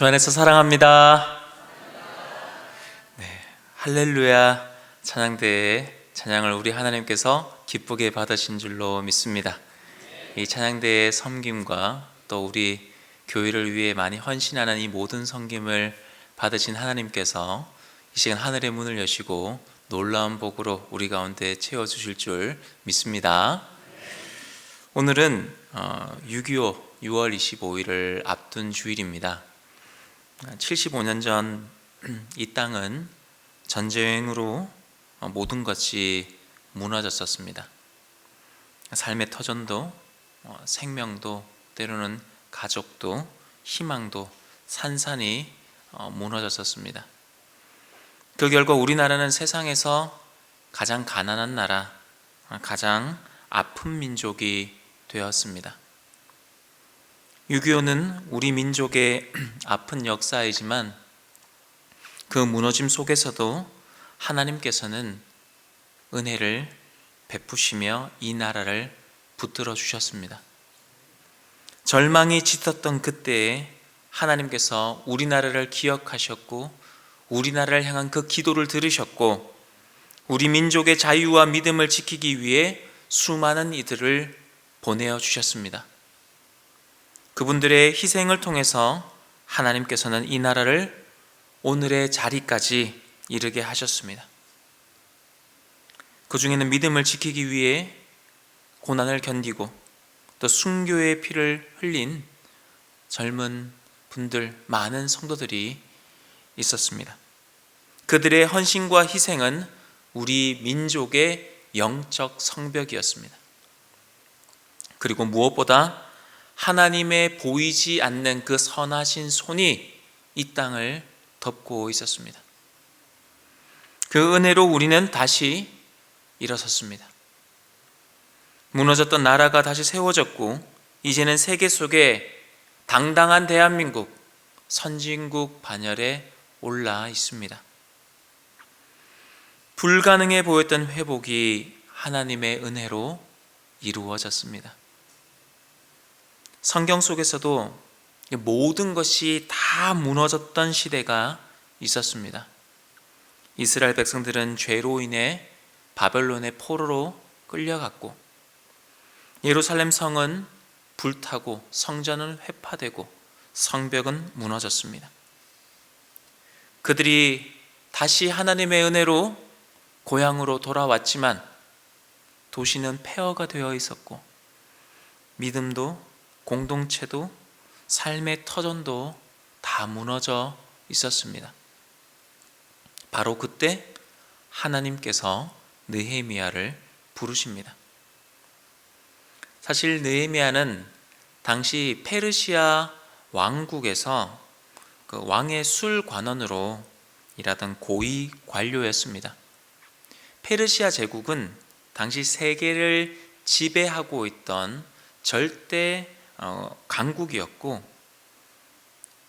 주 안에서 사랑합니다. 할렐루야 찬양대의 찬양을 우리 하나님께서 기쁘게 받으신 줄로 믿습니다. 이 찬양대의 섬김과 또 우리 교회를 위해 많이 헌신하는 이 모든 섬김을 받으신 하나님께서 이 시간 하늘의 문을 여시고 놀라운 복으로 우리 가운데 채워주실 줄 믿습니다. 오늘은 6.25 6월 25일을 앞둔 주일입니다. 75년 전 이 땅은 전쟁으로 모든 것이 무너졌었습니다. 삶의 터전도 생명도 때로는 가족도 희망도 산산이 무너졌었습니다. 그 결과 우리나라는 세상에서 가장 가난한 나라, 가장 아픈 민족이 되었습니다. 6.25는 우리 민족의 아픈 역사이지만 그 무너짐 속에서도 하나님께서는 은혜를 베푸시며 이 나라를 붙들어 주셨습니다. 절망이 짙었던 그때에 하나님께서 우리나라를 기억하셨고 우리나라를 향한 그 기도를 들으셨고 우리 민족의 자유와 믿음을 지키기 위해 수많은 이들을 보내어 주셨습니다. 그분들의 희생을 통해서 하나님께서는 이 나라를 오늘의 자리까지 이르게 하셨습니다. 그 중에는 믿음을 지키기 위해 고난을 견디고 또 순교의 피를 흘린 젊은 분들, 많은 성도들이 있었습니다. 그들의 헌신과 희생은 우리 민족의 영적 성벽이었습니다. 그리고 무엇보다 하나님의 보이지 않는 그 선하신 손이 이 땅을 덮고 있었습니다. 그 은혜로 우리는 다시 일어섰습니다. 무너졌던 나라가 다시 세워졌고 이제는 세계 속에 당당한 대한민국, 선진국 반열에 올라 있습니다. 불가능해 보였던 회복이 하나님의 은혜로 이루어졌습니다. 성경 속에서도 모든 것이 다 무너졌던 시대가 있었습니다. 이스라엘 백성들은 죄로 인해 바벨론의 포로로 끌려갔고 예루살렘 성은 불타고 성전은 회파되고 성벽은 무너졌습니다. 그들이 다시 하나님의 은혜로 고향으로 돌아왔지만 도시는 폐허가 되어 있었고 믿음도 공동체도 삶의 터전도 다 무너져 있었습니다. 바로 그때 하나님께서 느헤미야를 부르십니다. 사실 느헤미야는 당시 페르시아 왕국에서 그 왕의 술관원으로 일하던 고위 관료였습니다. 페르시아 제국은 당시 세계를 지배하고 있던 절대 강국이었고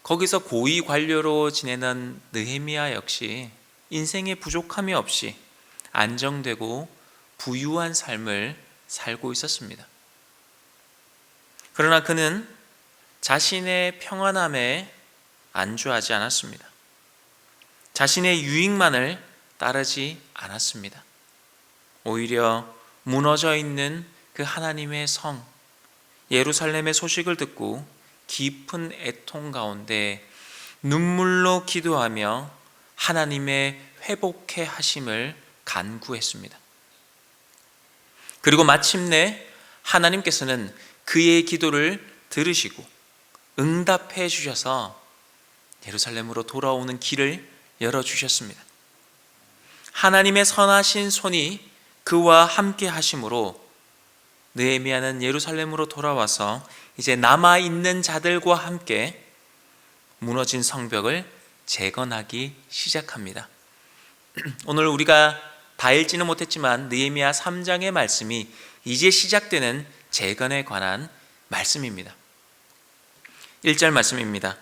거기서 고위 관료로 지내는 느헤미야 역시 인생에 부족함이 없이 안정되고 부유한 삶을 살고 있었습니다. 그러나 그는 자신의 평안함에 안주하지 않았습니다. 자신의 유익만을 따르지 않았습니다. 오히려 무너져 있는 그 하나님의 성 예루살렘의 소식을 듣고 깊은 애통 가운데 눈물로 기도하며 하나님의 회복해 하심을 간구했습니다. 그리고 마침내 하나님께서는 그의 기도를 들으시고 응답해 주셔서 예루살렘으로 돌아오는 길을 열어주셨습니다. 하나님의 선하신 손이 그와 함께 하심으로 느헤미야는 예루살렘으로 돌아와서 이제 남아있는 자들과 함께 무너진 성벽을 재건하기 시작합니다. 오늘 우리가 다 읽지는 못했지만 느헤미야 3장의 말씀이 이제 시작되는 재건에 관한 말씀입니다. 1절 말씀입니다.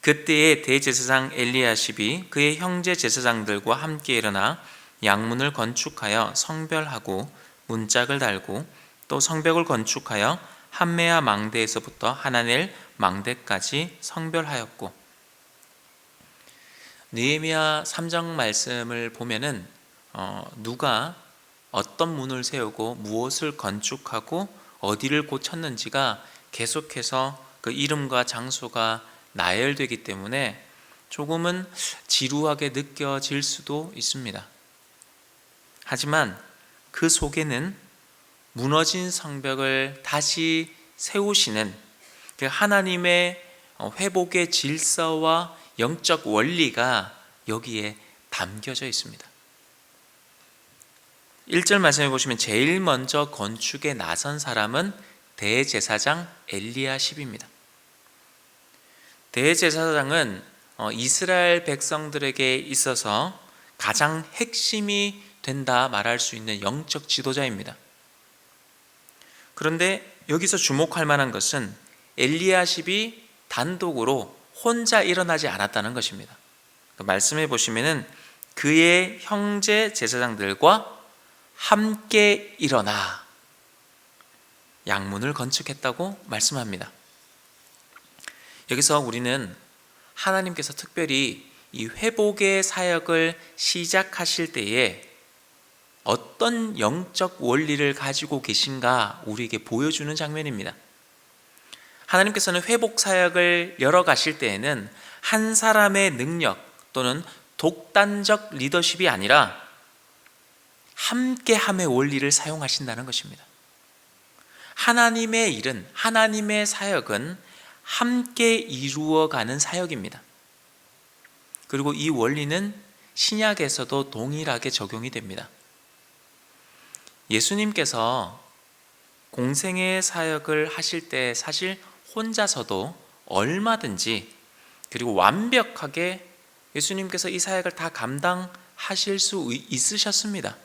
그때에 대제사장 엘리야십이 그의 형제 제사장들과 함께 일어나 양문을 건축하여 성별하고 문짝을 달고 또 성벽을 건축하여 함메아 망대에서부터 하나넬 망대까지 성별하였고 느헤미야 3장 말씀을 보면은 누가 어떤 문을 세우고 무엇을 건축하고 어디를 고쳤는지가 계속해서 그 이름과 장소가 나열되기 때문에 조금은 지루하게 느껴질 수도 있습니다. 하지만 그 속에는 무너진 성벽을 다시 세우시는 그 하나님의 회복의 질서와 영적 원리가 여기에 담겨져 있습니다. 1절 말씀해 보시면 제일 먼저 건축에 나선 사람은 대제사장 엘리야십입니다. 대제사장은 이스라엘 백성들에게 있어서 가장 핵심이 된다 말할 수 있는 영적 지도자입니다. 그런데 여기서 주목할 만한 것은 엘리야십이 단독으로 혼자 일어나지 않았다는 것입니다. 말씀해 보시면은 그의 형제 제사장들과 함께 일어나 양문을 건축했다고 말씀합니다. 여기서 우리는 하나님께서 특별히 이 회복의 사역을 시작하실 때에 어떤 영적 원리를 가지고 계신가 우리에게 보여주는 장면입니다. 하나님께서는 회복 사역을 열어가실 때에는 한 사람의 능력 또는 독단적 리더십이 아니라 함께함의 원리를 사용하신다는 것입니다. 하나님의 일은, 하나님의 사역은 함께 이루어가는 사역입니다. 그리고 이 원리는 신약에서도 동일하게 적용이 됩니다. 예수님께서 공생의 사역을 하실 때 사실 혼자서도 얼마든지 그리고 완벽하게 예수님께서 이 사역을 다 감당하실 수 있으셨습니다.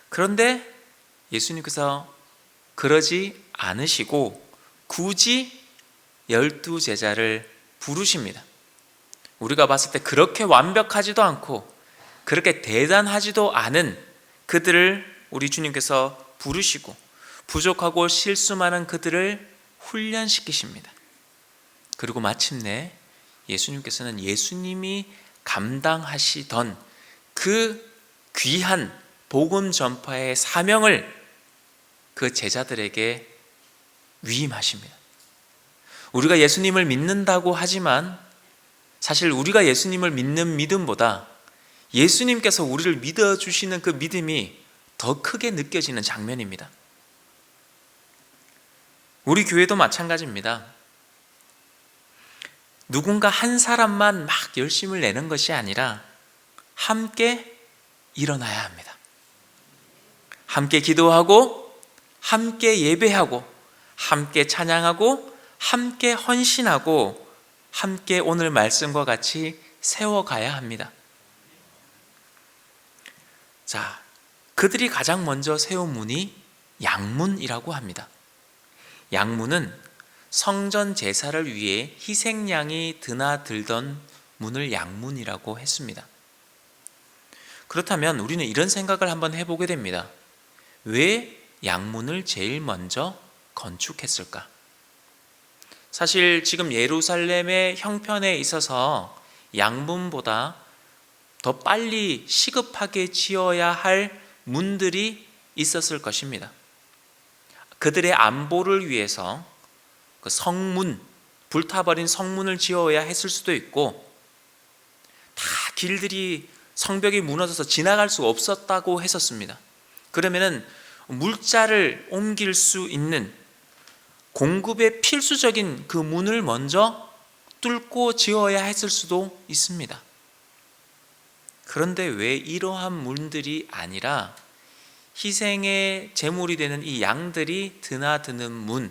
그런데 예수님께서 그러지 않으시고 굳이 12제자를 부르십니다. 우리가 봤을 때 그렇게 완벽하지도 않고 그렇게 대단하지도 않은 그들을 우리 주님께서 부르시고 부족하고 실수 많은 그들을 훈련시키십니다. 그리고 마침내 예수님께서는 예수님이 감당하시던 그 귀한 복음 전파의 사명을 그 제자들에게 위임하십니다. 우리가 예수님을 믿는다고 하지만 사실 우리가 예수님을 믿는 믿음보다 예수님께서 우리를 믿어주시는 그 믿음이 더 크게 느껴지는 장면입니다. 우리 교회도 마찬가지입니다. 누군가 한 사람만 막 열심을 내는 것이 아니라 함께 일어나야 합니다. 함께 기도하고 함께 예배하고 함께 찬양하고 함께 헌신하고 함께 오늘 말씀과 같이 세워가야 합니다. 자, 그들이 가장 먼저 세운 문이 양문이라고 합니다. 양문은 성전 제사를 위해 희생양이 드나들던 문을 양문이라고 했습니다. 그렇다면 우리는 이런 생각을 한번 해보게 됩니다. 왜 양문을 제일 먼저 건축했을까? 사실 지금 예루살렘의 형편에 있어서 양문보다 더 빨리 시급하게 지어야 할 문들이 있었을 것입니다. 그들의 안보를 위해서 그 성문, 불타버린 성문을 지어야 했을 수도 있고 다 길들이 성벽이 무너져서 지나갈 수 없었다고 했었습니다. 그러면은 물자를 옮길 수 있는 공급의 필수적인 그 문을 먼저 뚫고 지어야 했을 수도 있습니다. 그런데 왜 이러한 문들이 아니라 희생의 제물이 되는 이 양들이 드나드는 문,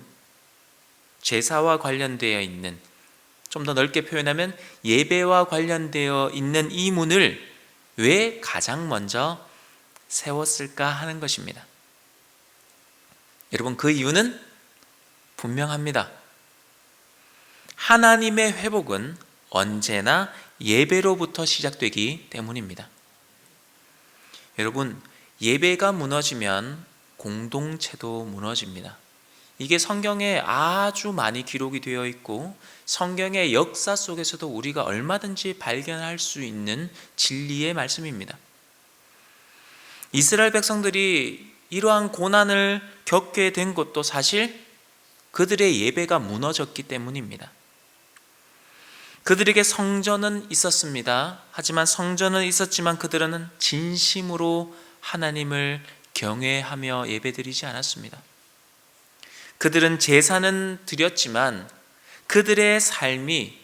제사와 관련되어 있는, 좀 더 넓게 표현하면 예배와 관련되어 있는 이 문을 왜 가장 먼저 세웠을까 하는 것입니다. 여러분, 그 이유는 분명합니다. 하나님의 회복은 언제나 예배로부터 시작되기 때문입니다. 여러분, 예배가 무너지면 공동체도 무너집니다. 이게 성경에 아주 많이 기록이 되어 있고 성경의 역사 속에서도 우리가 얼마든지 발견할 수 있는 진리의 말씀입니다. 이스라엘 백성들이 이러한 고난을 겪게 된 것도 사실 그들의 예배가 무너졌기 때문입니다. 그들에게 성전은 있었습니다. 하지만 성전은 있었지만 그들은 진심으로 하나님을 경외하며 예배드리지 않았습니다. 그들은 제사는 드렸지만 그들의 삶이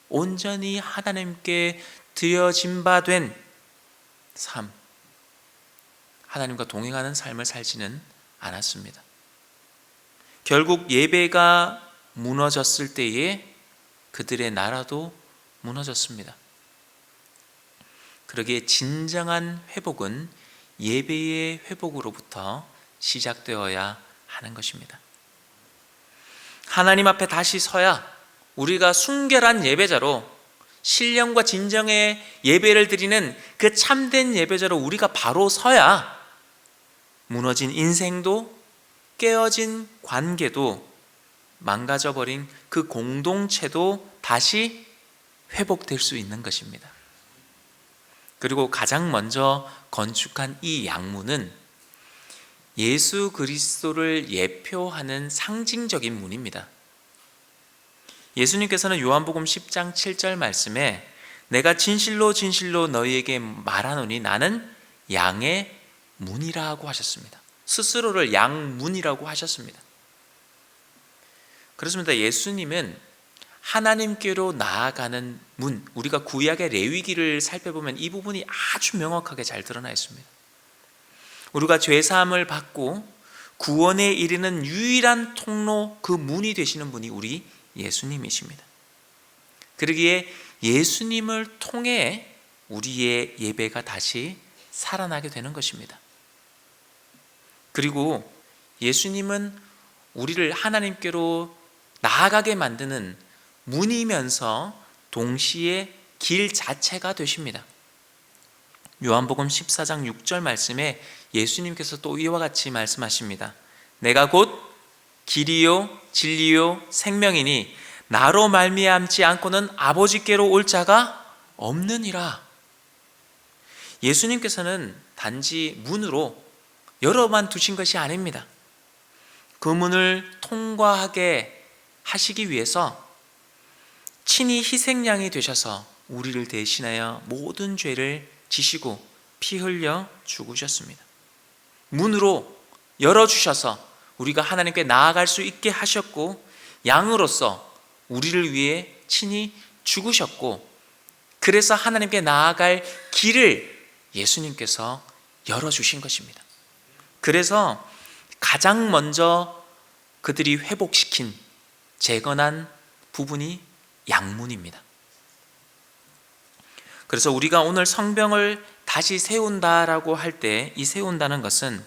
온전히 하나님께 드려진 바 된 삶, 하나님과 동행하는 삶을 살지는 않았습니다. 결국 예배가 무너졌을 때에 그들의 나라도 무너졌습니다. 그러기에 진정한 회복은 예배의 회복으로부터 시작되어야 하는 것입니다. 하나님 앞에 다시 서야 우리가 순결한 예배자로 신령과 진정의 예배를 드리는 그 참된 예배자로 우리가 바로 서야 무너진 인생도 깨어진 관계도 망가져버린 그 공동체도 다시 회복될 수 있는 것입니다. 그리고 가장 먼저 건축한 이 양문은 예수 그리스도를 예표하는 상징적인 문입니다. 예수님께서는 요한복음 10장 7절 말씀에 내가 진실로 진실로 너희에게 말하노니 나는 양의 문이라고 하셨습니다. 스스로를 양문이라고 하셨습니다. 그렇습니다. 예수님은 하나님께로 나아가는 문, 우리가 구약의 레위기를 살펴보면 이 부분이 아주 명확하게 잘 드러나 있습니다. 우리가 죄사함을 받고 구원에 이르는 유일한 통로, 그 문이 되시는 분이 우리 예수님이십니다. 그러기에 예수님을 통해 우리의 예배가 다시 살아나게 되는 것입니다. 그리고 예수님은 우리를 하나님께로 나아가게 만드는 문이면서 동시에 길 자체가 되십니다. 요한복음 14장 6절 말씀에 예수님께서 또 이와 같이 말씀하십니다. 내가 곧 길이요 진리요 생명이니 나로 말미암지 않고는 아버지께로 올 자가 없느니라. 예수님께서는 단지 문으로 열어만 두신 것이 아닙니다. 그 문을 통과하게 하시기 위해서 친히 희생양이 되셔서 우리를 대신하여 모든 죄를 지시고 피 흘려 죽으셨습니다. 문으로 열어주셔서 우리가 하나님께 나아갈 수 있게 하셨고, 양으로서 우리를 위해 친히 죽으셨고, 그래서 하나님께 나아갈 길을 예수님께서 열어주신 것입니다. 그래서 가장 먼저 그들이 회복시킨, 재건한 부분이 양문입니다. 그래서 우리가 오늘 성벽을 다시 세운다라고 할 때 이 세운다는 것은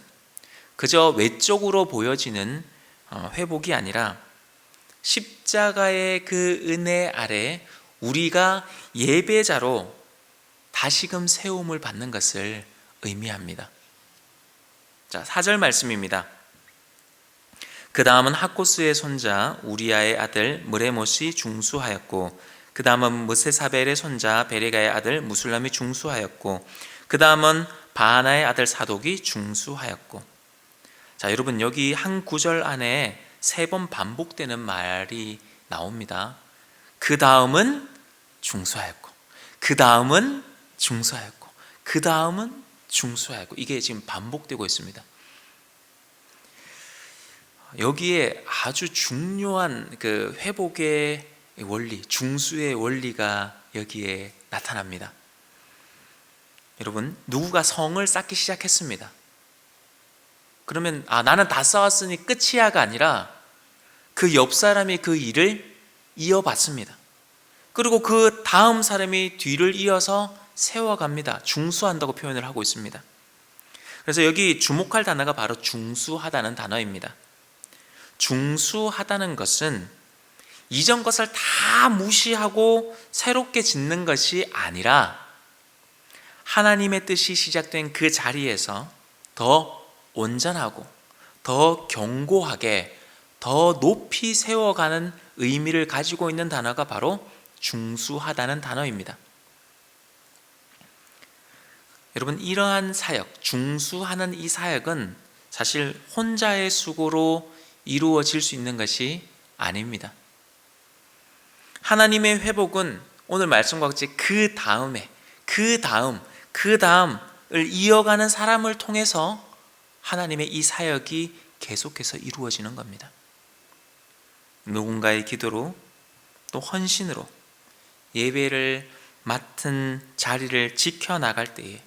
그저 외적으로 보여지는 회복이 아니라 십자가의 그 은혜 아래 우리가 예배자로 다시금 세움을 받는 것을 의미합니다. 자, 4절 말씀입니다. 그 다음은 학고스의 손자 우리아의 아들 무레못이 중수하였고, 그 다음은 무세사벨의 손자 베레가의 아들 무술람이 중수하였고, 그 다음은 바하나의 아들 사독이 중수하였고. 자, 여러분, 여기 한 구절 안에 3번 반복되는 말이 나옵니다. 그 다음은 중수하였고, 그 다음은 중수하였고, 그 다음은 중수하였고, 이게 지금 반복되고 있습니다. 여기에 아주 중요한 그 회복의 원리, 중수의 원리가 여기에 나타납니다. 여러분, 누구가 성을 쌓기 시작했습니다. 그러면 나는 다 쌓았으니 끝이야가 아니라 그 옆 사람이 그 일을 이어받습니다. 그리고 그 다음 사람이 뒤를 이어서 세워갑니다. 중수한다고 표현을 하고 있습니다. 그래서 여기 주목할 단어가 바로 중수하다는 단어입니다. 중수하다는 것은 이전 것을 다 무시하고 새롭게 짓는 것이 아니라 하나님의 뜻이 시작된 그 자리에서 더 온전하고 더 견고하게, 더 높이 세워가는 의미를 가지고 있는 단어가 바로 중수하다는 단어입니다. 여러분, 이러한 사역, 중수하는 이 사역은 사실 혼자의 수고로 이루어질 수 있는 것이 아닙니다. 하나님의 회복은 오늘 말씀과 같이 그 다음을 이어가는 사람을 통해서 하나님의 이 사역이 계속해서 이루어지는 겁니다. 누군가의 기도로 또 헌신으로 예배를 맡은 자리를 지켜나갈 때에,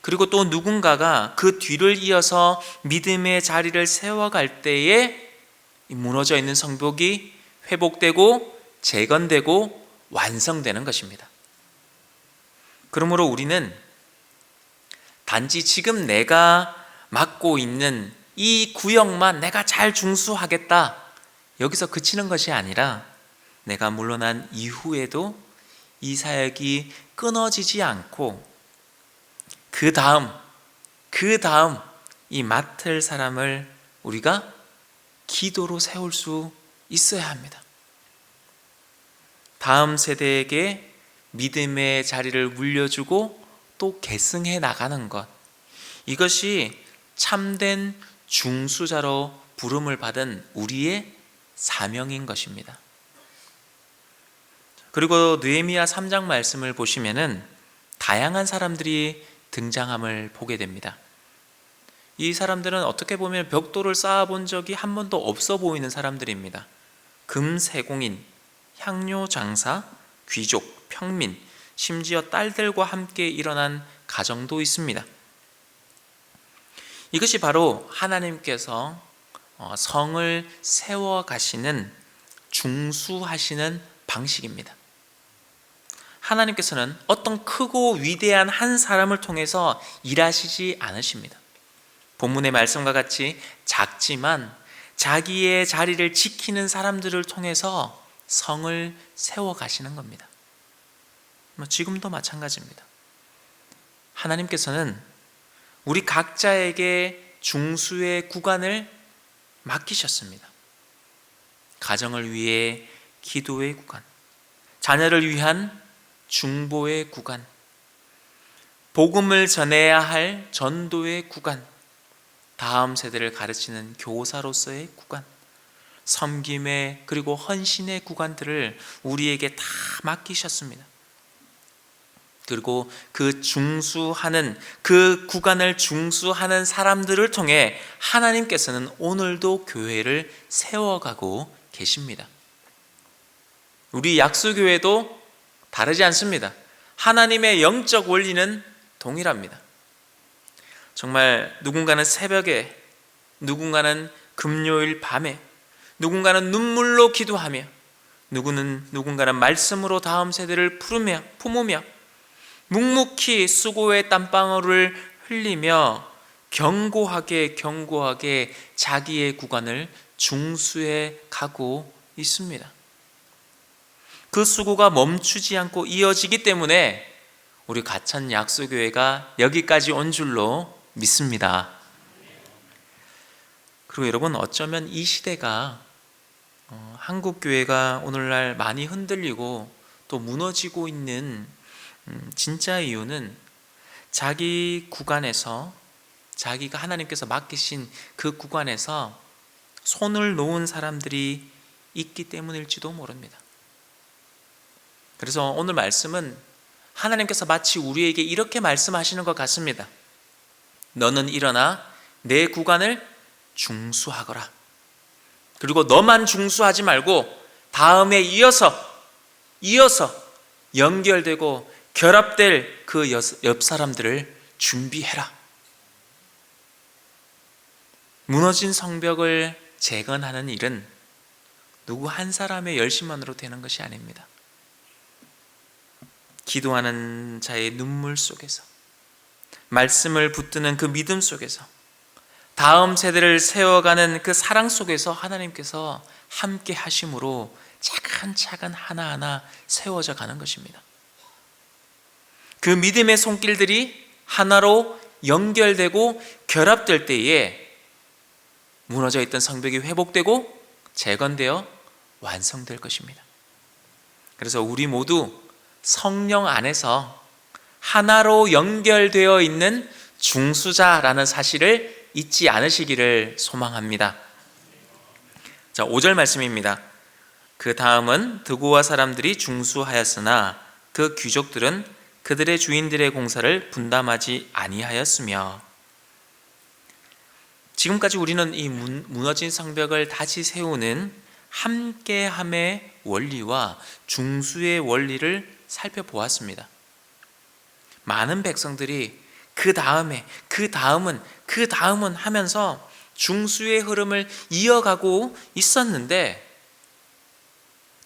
그리고 또 누군가가 그 뒤를 이어서 믿음의 자리를 세워갈 때에 무너져 있는 성벽이 회복되고 재건되고 완성되는 것입니다. 그러므로 우리는 단지 지금 내가 맡고 있는 이 구역만 내가 잘 중수하겠다, 여기서 그치는 것이 아니라 내가 물러난 이후에도 이 사역이 끊어지지 않고 그 다음 이 맡을 사람을 우리가 기도로 세울 수 있어야 합니다. 다음 세대에게 믿음의 자리를 물려주고 또 계승해 나가는 것, 이것이 참된 중수자로 부름을 받은 우리의 사명인 것입니다. 그리고 느헤미야 3장 말씀을 보시면은 다양한 사람들이 등장함을 보게 됩니다. 이 사람들은 어떻게 보면 벽돌을 쌓아본 적이 한 번도 없어 보이는 사람들입니다. 금세공인, 향료 장사, 귀족, 평민, 심지어 딸들과 함께 일어난 가정도 있습니다. 이것이 바로 하나님께서 성을 세워가시는, 중수하시는 방식입니다. 하나님께서는 어떤 크고 위대한 한 사람을 통해서 일하시지 않으십니다. 본문의 말씀과 같이 작지만 자기의 자리를 지키는 사람들을 통해서 성을 세워가시는 겁니다. 지금도 마찬가지입니다. 하나님께서는 우리 각자에게 중수의 구간을 맡기셨습니다. 가정을 위해 기도의 구간, 자녀를 위한 중보의 구간, 복음을 전해야 할 전도의 구간, 다음 세대를 가르치는 교사로서의 구간, 섬김의 그리고 헌신의 구간들을 우리에게 다 맡기셨습니다. 그리고 그 구간을 중수하는 사람들을 통해 하나님께서는 오늘도 교회를 세워가고 계십니다. 우리 약수교회도 다르지 않습니다. 하나님의 영적 원리는 동일합니다. 정말 누군가는 새벽에, 누군가는 금요일 밤에, 누군가는 눈물로 기도하며, 누군가는 말씀으로 다음 세대를 품으며 묵묵히 수고의 땀방울을 흘리며 견고하게 자기의 구간을 중수해 가고 있습니다. 그 수고가 멈추지 않고 이어지기 때문에 우리 가천 약수교회가 여기까지 온 줄로 믿습니다. 그리고 여러분, 어쩌면 이 시대가 한국교회가 오늘날 많이 흔들리고 또 무너지고 있는 진짜 이유는 자기 구간에서, 자기가 하나님께서 맡기신 그 구간에서 손을 놓은 사람들이 있기 때문일지도 모릅니다. 그래서 오늘 말씀은 하나님께서 마치 우리에게 이렇게 말씀하시는 것 같습니다. 너는 일어나 내 구간을 중수하거라. 그리고 너만 중수하지 말고 다음에 이어서 연결되고 결합될 그 옆 사람들을 준비해라. 무너진 성벽을 재건하는 일은 누구 한 사람의 열심만으로 되는 것이 아닙니다. 기도하는 자의 눈물 속에서, 말씀을 붙드는 그 믿음 속에서, 다음 세대를 세워가는 그 사랑 속에서 하나님께서 함께 하심으로 차근차근 하나하나 세워져 가는 것입니다. 그 믿음의 손길들이 하나로 연결되고 결합될 때에 무너져 있던 성벽이 회복되고 재건되어 완성될 것입니다. 그래서 우리 모두 성령 안에서 하나로 연결되어 있는 중수자라는 사실을 잊지 않으시기를 소망합니다. 자, 5절 말씀입니다. 그 다음은 드고와 사람들이 중수하였으나 그 귀족들은 그들의 주인들의 공사를 분담하지 아니하였으며. 지금까지 우리는 이 무너진 성벽을 다시 세우는 함께함의 원리와 중수의 원리를 살펴보았습니다. 많은 백성들이 그 다음은 하면서 중수의 흐름을 이어가고 있었는데,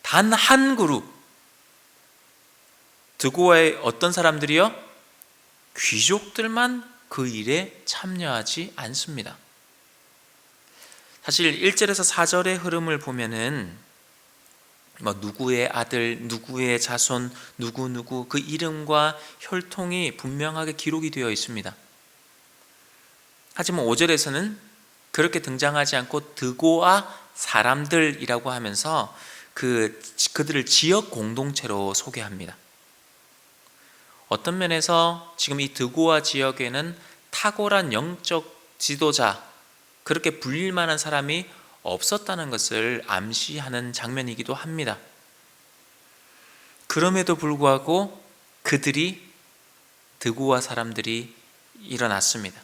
단 한 그룹, 드고아의 어떤 사람들이요? 귀족들만 그 일에 참여하지 않습니다. 사실 1절에서 4절의 흐름을 보면은 누구의 아들, 누구의 자손, 누구 그 이름과 혈통이 분명하게 기록이 되어 있습니다. 하지만 5절에서는 그렇게 등장하지 않고 드고아 사람들이라고 하면서 그들을 지역 공동체로 소개합니다. 어떤 면에서 지금 이 드고아 지역에는 탁월한 영적 지도자, 그렇게 불릴 만한 사람이 없었다는 것을 암시하는 장면이기도 합니다. 그럼에도 불구하고 드고아 사람들이 일어났습니다.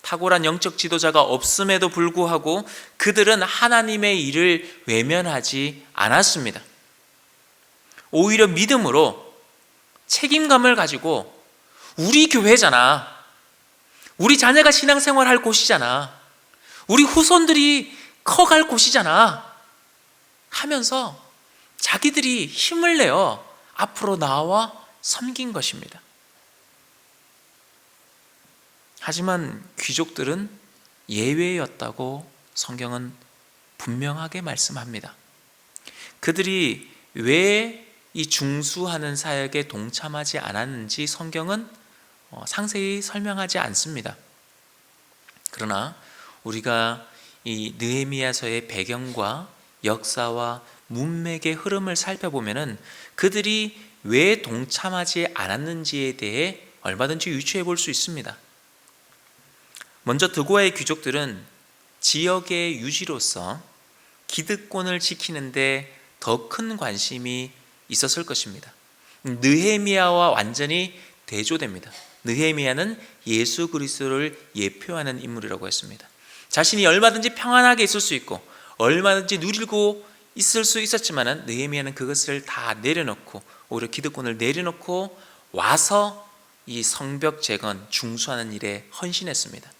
탁월한 영적 지도자가 없음에도 불구하고 그들은 하나님의 일을 외면하지 않았습니다. 오히려 믿음으로 책임감을 가지고 우리 교회잖아, 우리 자녀가 신앙생활할 곳이잖아, 우리 후손들이 커갈 곳이잖아 하면서 자기들이 힘을 내어 앞으로 나와 섬긴 것입니다. 하지만 귀족들은 예외였다고 성경은 분명하게 말씀합니다. 그들이 왜 이 중수하는 사역에 동참하지 않았는지 성경은 상세히 설명하지 않습니다. 그러나 우리가 이 느헤미야서의 배경과 역사와 문맥의 흐름을 살펴보면은 그들이 왜 동참하지 않았는지에 대해 얼마든지 유추해 볼 수 있습니다. 먼저 드고아의 귀족들은 지역의 유지로서 기득권을 지키는데 더 큰 관심이 있었을 것입니다. 느헤미야와 완전히 대조됩니다. 느헤미야는 예수 그리스도를 예표하는 인물이라고 했습니다. 자신이 얼마든지 평안하게 있을 수 있고 얼마든지 누리고 있을 수 있었지만 느헤미야는 그것을 다 내려놓고 오히려 기득권을 내려놓고 와서 이 성벽 재건 중수하는 일에 헌신했습니다.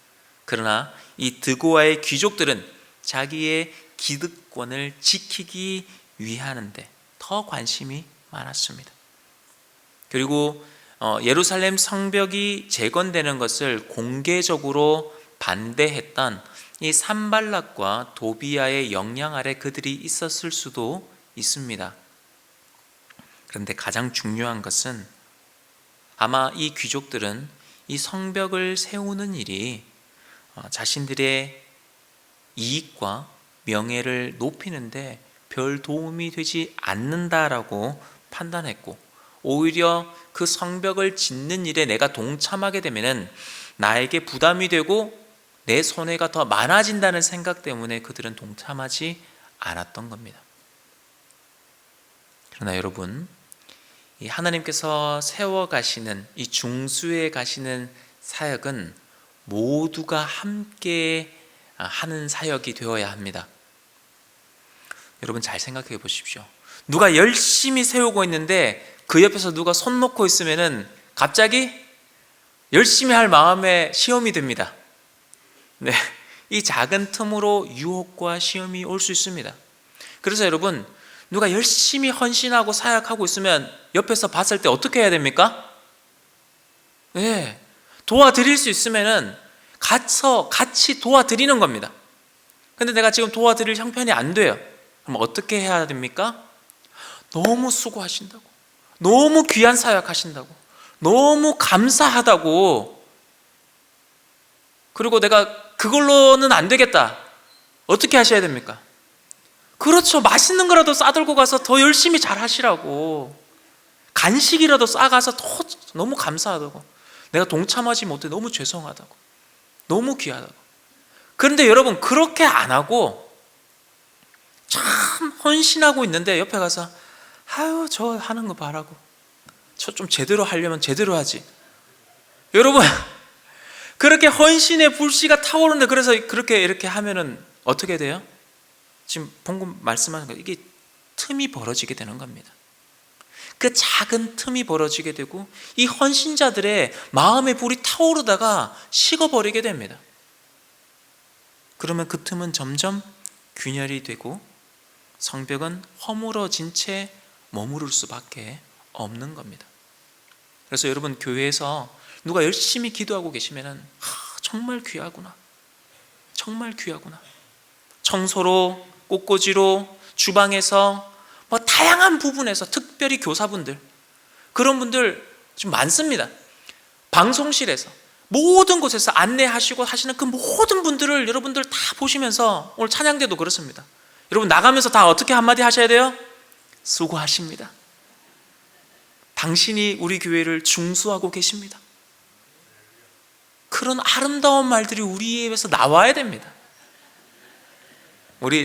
그러나 이 드고아의 귀족들은 자기의 기득권을 지키기 위하는데 더 관심이 많았습니다. 그리고 예루살렘 성벽이 재건되는 것을 공개적으로 반대했던 이 산발락과 도비아의 영향 아래 그들이 있었을 수도 있습니다. 그런데 가장 중요한 것은 아마 이 귀족들은 이 성벽을 세우는 일이 자신들의 이익과 명예를 높이는데 별 도움이 되지 않는다라고 판단했고, 오히려 그 성벽을 짓는 일에 내가 동참하게 되면 나에게 부담이 되고 내 손해가 더 많아진다는 생각 때문에 그들은 동참하지 않았던 겁니다. 그러나 여러분, 이 하나님께서 세워가시는 이 중수에 가시는 사역은 모두가 함께 하는 사역이 되어야 합니다. 여러분 잘 생각해 보십시오. 누가 열심히 세우고 있는데 그 옆에서 누가 손 놓고 있으면은 갑자기 열심히 할 마음에 시험이 됩니다. 네, 이 작은 틈으로 유혹과 시험이 올 수 있습니다. 그래서 여러분, 누가 열심히 헌신하고 사역하고 있으면 옆에서 봤을 때 어떻게 해야 됩니까? 네, 도와드릴 수 있으면은 가서 같이 도와드리는 겁니다. 근데 내가 지금 도와드릴 형편이 안 돼요. 그럼 어떻게 해야 됩니까? 너무 수고하신다고, 너무 귀한 사역하신다고, 너무 감사하다고, 그리고 내가 그걸로는 안 되겠다, 어떻게 하셔야 됩니까? 그렇죠. 맛있는 거라도 싸들고 가서 더 열심히 잘 하시라고. 간식이라도 싸가서 더 너무 감사하다고. 내가 동참하지 못해 너무 죄송하다고. 너무 귀하다고. 그런데 여러분, 그렇게 안 하고 참 헌신하고 있는데 옆에 가서 아유, 저 하는 거 봐라고. 저 좀 제대로 하려면 제대로 하지. 여러분, 그렇게 헌신의 불씨가 타오르는데, 그래서 그렇게 이렇게 하면은 어떻게 돼요? 지금 방금 말씀하신 거, 이게 틈이 벌어지게 되는 겁니다. 그 작은 틈이 벌어지게 되고 이 헌신자들의 마음의 불이 타오르다가 식어버리게 됩니다. 그러면 그 틈은 점점 균열이 되고 성벽은 허물어진 채 머무를 수밖에 없는 겁니다. 그래서 여러분, 교회에서 누가 열심히 기도하고 계시면은 정말 귀하구나, 정말 귀하구나. 청소로, 꽃꽂이로, 주방에서 뭐 다양한 부분에서, 특별히 교사분들, 그런 분들 좀 많습니다. 방송실에서 모든 곳에서 안내하시고 하시는 그 모든 분들을 여러분들 다 보시면서, 오늘 찬양대도 그렇습니다. 여러분 나가면서 다 어떻게 한마디 하셔야 돼요? 수고하십니다. 당신이 우리 교회를 중수하고 계십니다. 그런 아름다운 말들이 우리 입에서 나와야 됩니다.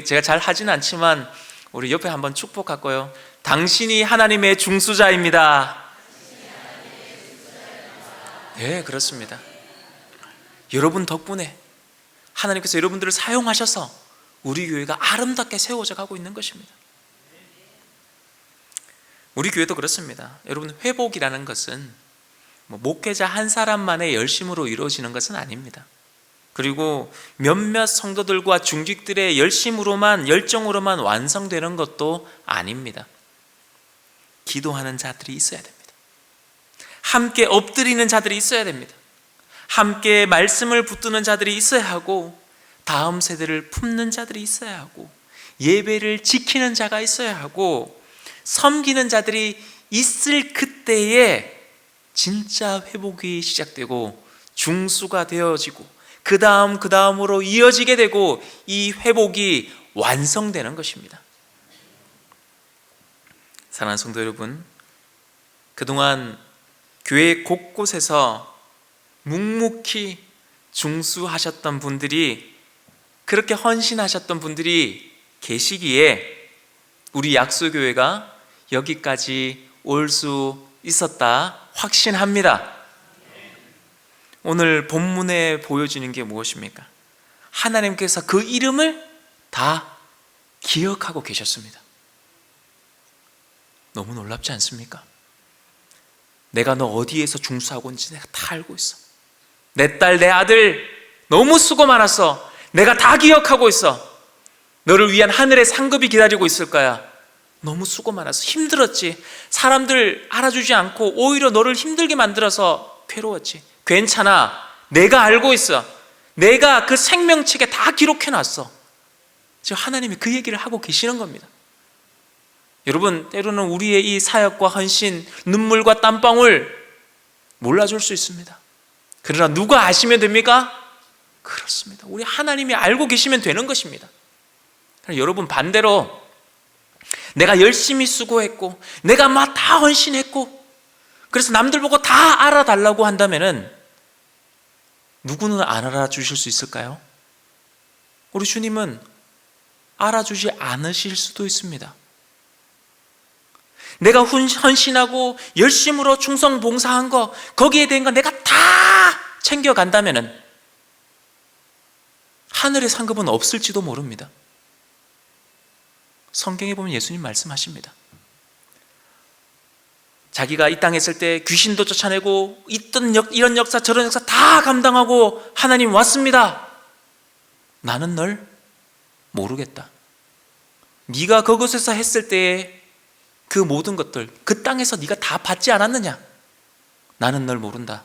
제가 잘 하지는 않지만 우리 옆에 한번 축복할 거예요. 당신이 하나님의 중수자입니다. 네, 그렇습니다. 여러분 덕분에 하나님께서 여러분들을 사용하셔서 우리 교회가 아름답게 세워져 가고 있는 것입니다. 우리 교회도 그렇습니다. 여러분, 회복이라는 것은 목회자 한 사람만의 열심으로 이루어지는 것은 아닙니다. 그리고 몇몇 성도들과 중직들의 열정으로만 완성되는 것도 아닙니다. 기도하는 자들이 있어야 됩니다. 함께 엎드리는 자들이 있어야 됩니다. 함께 말씀을 붙드는 자들이 있어야 하고, 다음 세대를 품는 자들이 있어야 하고, 예배를 지키는 자가 있어야 하고, 섬기는 자들이 있을 그때에 진짜 회복이 시작되고 중수가 되어지고 그 다음으로 이어지게 되고 이 회복이 완성되는 것입니다. 사랑하는 성도 여러분, 그동안 교회 곳곳에서 묵묵히 중수하셨던 분들이, 그렇게 헌신하셨던 분들이 계시기에 우리 약수교회가 여기까지 올 수 있었다 확신합니다. 오늘 본문에 보여주는 게 무엇입니까? 하나님께서 그 이름을 다 기억하고 계셨습니다. 너무 놀랍지 않습니까? 내가 너 어디에서 중수하고 있는지 내가 다 알고 있어. 내 딸, 내 아들 너무 수고 많았어. 내가 다 기억하고 있어. 너를 위한 하늘의 상급이 기다리고 있을 거야. 너무 수고 많아서 힘들었지. 사람들 알아주지 않고 오히려 너를 힘들게 만들어서 괴로웠지. 괜찮아. 내가 알고 있어. 내가 그 생명책에 다 기록해놨어. 지금 하나님이 그 얘기를 하고 계시는 겁니다. 여러분, 때로는 우리의 이 사역과 헌신, 눈물과 땀방울 몰라줄 수 있습니다. 그러나 누가 아시면 됩니까? 그렇습니다. 우리 하나님이 알고 계시면 되는 것입니다. 여러분, 반대로 내가 열심히 수고했고 내가 막 다 헌신했고 그래서 남들 보고 다 알아달라고 한다면은 누구는 안 알아주실 수 있을까요? 우리 주님은 알아주지 않으실 수도 있습니다. 내가 헌신하고 열심으로 충성 봉사한 거, 거기에 대한 거 내가 다 챙겨간다면은 하늘의 상급은 없을지도 모릅니다. 성경에 보면 예수님 말씀하십니다. 자기가 이 땅에 있을 때 귀신도 쫓아내고 이런 역사 저런 역사 다 감당하고 하나님 왔습니다. 나는 널 모르겠다. 네가 그곳에서 했을 때의 그 모든 것들, 그 땅에서 네가 다 받지 않았느냐? 나는 널 모른다.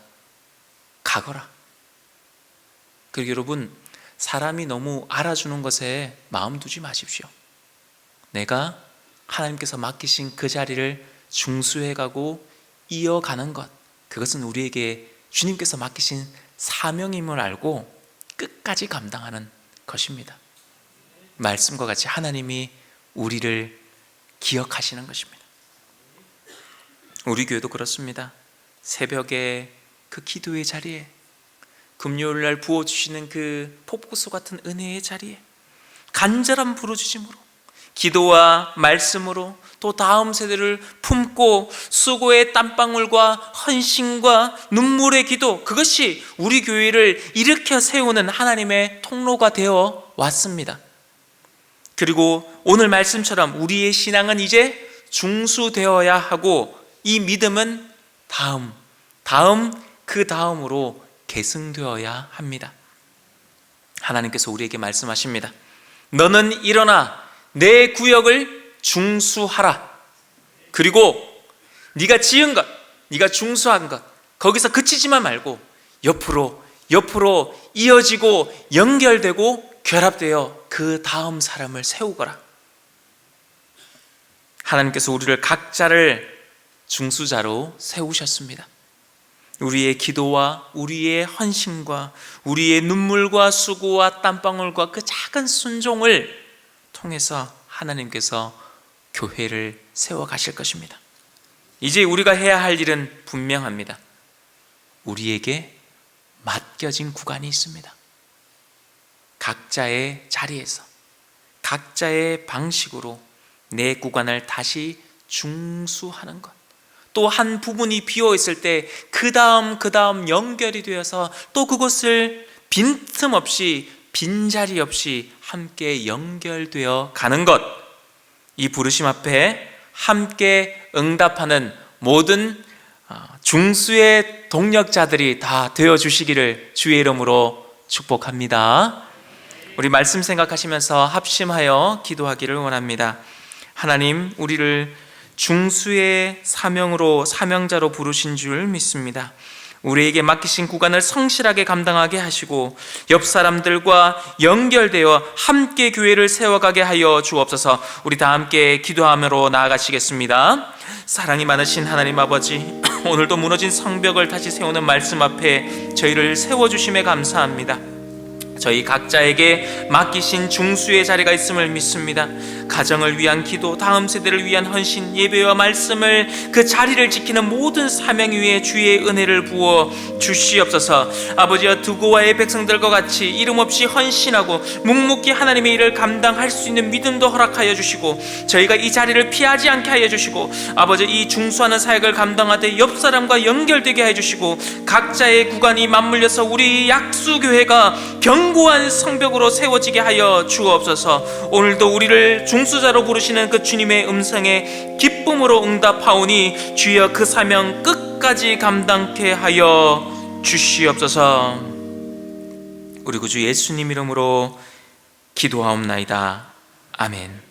가거라. 그리고 여러분, 사람이 너무 알아주는 것에 마음 두지 마십시오. 내가 하나님께서 맡기신 그 자리를 중수해가고 이어가는 것, 그것은 우리에게 주님께서 맡기신 사명임을 알고 끝까지 감당하는 것입니다. 말씀과 같이 하나님이 우리를 기억하시는 것입니다. 우리 교회도 그렇습니다. 새벽에 그 기도의 자리에, 금요일날 부어주시는 그 폭포수 같은 은혜의 자리에 간절한 부르짖음으로, 기도와 말씀으로 또 다음 세대를 품고 수고의 땀방울과 헌신과 눈물의 기도, 그것이 우리 교회를 일으켜 세우는 하나님의 통로가 되어 왔습니다. 그리고 오늘 말씀처럼 우리의 신앙은 이제 중수되어야 하고, 이 믿음은 그 다음으로 계승되어야 합니다. 하나님께서 우리에게 말씀하십니다. 너는 일어나 내 구역을 중수하라. 그리고 네가 지은 것, 네가 중수한 것, 거기서 그치지만 말고 옆으로 이어지고 연결되고 결합되어 그 다음 사람을 세우거라. 하나님께서 우리를 각자를 중수자로 세우셨습니다. 우리의 기도와 우리의 헌신과 우리의 눈물과 수고와 땀방울과 그 작은 순종을 통해서 하나님께서 교회를 세워가실 것입니다. 이제 우리가 해야 할 일은 분명합니다. 우리에게 맡겨진 구간이 있습니다. 각자의 자리에서 각자의 방식으로 내 구간을 다시 중수하는 것, 또 한 부분이 비어있을 때 그 다음 연결이 되어서 또 그것을 빈틈없이, 빈자리 없이 함께 연결되어 가는 것, 이 부르심 앞에 함께 응답하는 모든 중수의 동력자들이 다 되어주시기를 주의 이름으로 축복합니다. 우리 말씀 생각하시면서 합심하여 기도하기를 원합니다. 하나님, 우리를 중수의 사명자로 부르신 줄 믿습니다. 우리에게 맡기신 구간을 성실하게 감당하게 하시고 옆 사람들과 연결되어 함께 교회를 세워가게 하여 주옵소서. 우리 다 함께 기도하며 나아가시겠습니다. 사랑이 많으신 하나님 아버지, 오늘도 무너진 성벽을 다시 세우는 말씀 앞에 저희를 세워주심에 감사합니다. 저희 각자에게 맡기신 중수의 자리가 있음을 믿습니다. 가정을 위한 기도, 다음 세대를 위한 헌신, 예배와 말씀을, 그 자리를 지키는 모든 사명 위에 주의 은혜를 부어 주시옵소서. 아버지와 두고와의 백성들과 같이 이름 없이 헌신하고 묵묵히 하나님의 일을 감당할 수 있는 믿음도 허락하여 주시고, 저희가 이 자리를 피하지 않게 하여 주시고, 아버지 이 중수하는 사역을 감당하되 옆 사람과 연결되게 해 주시고, 각자의 구간이 맞물려서 우리 약수교회가 견고한 성벽으로 세워지게 하여 주옵소서. 오늘도 우리를 중수자로 부르시는 그 주님의 음성에 기쁨으로 응답하오니 주여 그 사명 끝까지 감당케 하여 주시옵소서. 우리 구주 예수님 이름으로 기도하옵나이다. 아멘.